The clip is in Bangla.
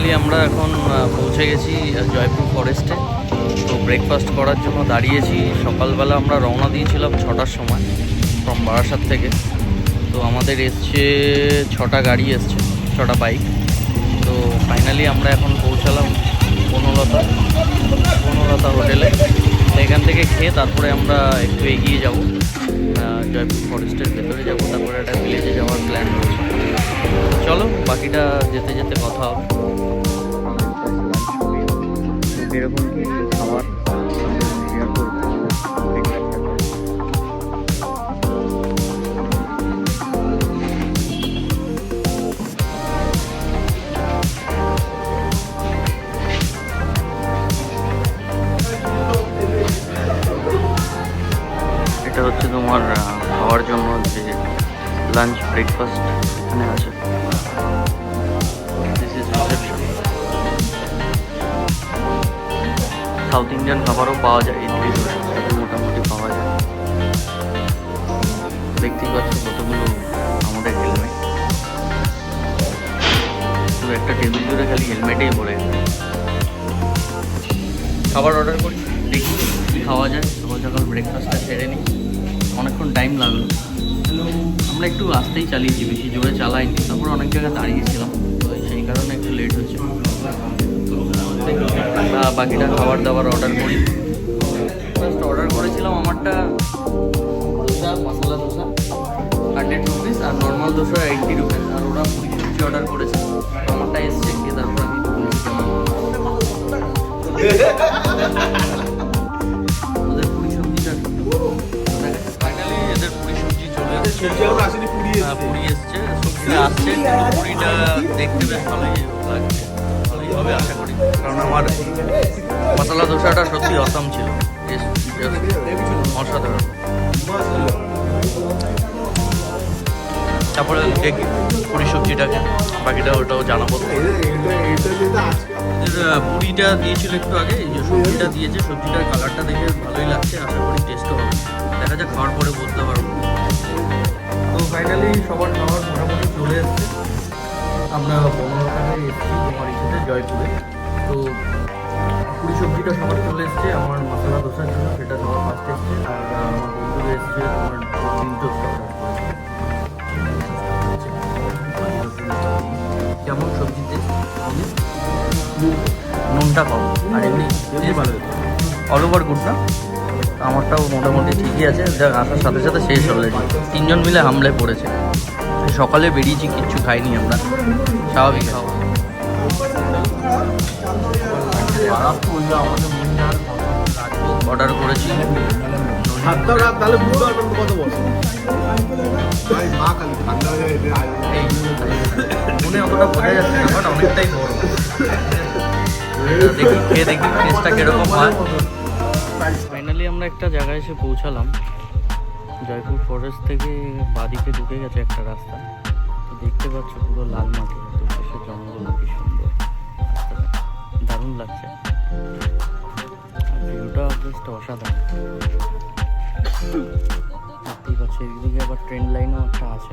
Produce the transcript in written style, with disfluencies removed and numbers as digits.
ফাইনালি আমরা এখন পৌঁছে গেছি জয়পুর ফরেস্টে। তো ব্রেকফাস্ট করার জন্য দাঁড়িয়েছি। সকালবেলা আমরা রওনা দিয়েছিলাম 6টার সময় ফ্রম বারাসাত থেকে। তো আমাদের এসছে 6টা গাড়ি এসছে, 6টা বাইক। তো ফাইনালি আমরা এখন পৌঁছালাম বনলতা হোটেলে। তো এখান থেকে খেয়ে তারপরে আমরা একটু এগিয়ে যাব, জয়পুর ফরেস্টের ভেতরে যাব, তারপরে একটা ভিলেজে যাওয়ার প্ল্যান রয়েছে। চলো বাকিটা যেতে যেতে কথা হবে। এরকম কি খাবার শেয়ার করবো। এটা হচ্ছে তোমার খাওয়ার জন্য যে লাঞ্চ ব্রেকফাস্ট এখানে আছে। সাউথ ইন্ডিয়ান খাবারও পাওয়া যায়, ইডলি ডোসা মোটামুটি পাওয়া যায়। দেখতেই পাচ্ছ কতগুলো আমাদের হেলমেট, পুরো একটা টেবিল জুড়ে খালি হেলমেটেই পড়ে। খাবার অর্ডার করি, দেখি কী খাওয়া যায়। সকাল সকাল ব্রেকফাস্টটা সেরে নিই। অনেকক্ষণ টাইম লাগলো, আমরা একটু আস্তেই চালিয়েছি, বেশি জোরে চালাইনি। তারপর অনেক জায়গায় দাঁড়িয়েছিলাম, তো সেই কারণে একটু লেট হচ্ছে। বাকিটা খাবার দাবার অর্ডার করি। ফার্স্ট অর্ডার করেছিলাম আমারটা দোসা, মশলা দোসা 100 রুপিস, আর নর্মাল দোসা 80 রুপিস। আর ওরা পুরি সবজি অর্ডার করেছে, আমারটা এসছে গিয়ে তারপর আমি ওদের পুরি সবজিটা ফাইনালি এদের পুরি সবজি চলে এসছে। পুরি এসছে, সবজিটা আসছে, পুরিটা দেখতে বেশ ভালোই লাগছে, ভালোই হবে আশা করি। কারণ আমার মশলা দোসাটা সত্যি অসাম ছিল, অসাধারণ। তারপরে দেখি পুরি সবজিটাকে, বাকিটা ওটাও জানাবো। পুরিটা দিয়েছিল একটু আগে, এই যে সবজিটা দিয়েছে, সবজিটার কালারটা দেখে ভালোই লাগছে, আশা করি টেস্টও হবে। দেখা যাক, খাওয়ার পরে বলতে পারবো। তো ফাইনালি সবার খাওয়ার মোটামুটি চলে এসছে। আমরা বনলতায় এসেছি তোমার ইসেতে, জয়পুরে। তো পুরি সবজিটা সবার চলে এসছে, আমার মশলা দোসার জন্য সেটা সবার ফার্স্ট এসছে। আর আমার বন্ধুরা এসছে তোমার ডিম টোস্ট অর্ডার করেছে। কেমন সবজি টেস্ট? নুনটা কম, আর এমনি অল ওভার গুড না? আমারটাও মোটামুটি ঠিকই আছে। যাক, আসার সাথে সাথে শেষ অলরেডি। 3 জন মিলে হামলায় পড়েছে। সকালে বেরিয়েছি, কিচ্ছু খাইনি আমরা, স্বাভাবিক খাওয়া। অর্ডার করেছি মনে অতটা বোঝা যাচ্ছে না, বাট অনেকটাই বড়। দেখি খেয়ে দেখি টেস্টটা কিরকম হয়। ফাইনালি আমরা একটা জায়গায় এসে পৌঁছালাম। জয়পুর ফরেস্ট থেকে বাদিকে ঢুকে গেছে একটা রাস্তা। তো দেখতে পাচ্ছ পুরো লাল মাটি, দুপাশে জঙ্গল, কি সুন্দর রাস্তাটা, দারুণ লাগছে। ভিউটা জাস্ট অসাধারণ। দেখতেই পাচ্ছ, এদিকে আবার ট্রেন লাইনও একটা আছে।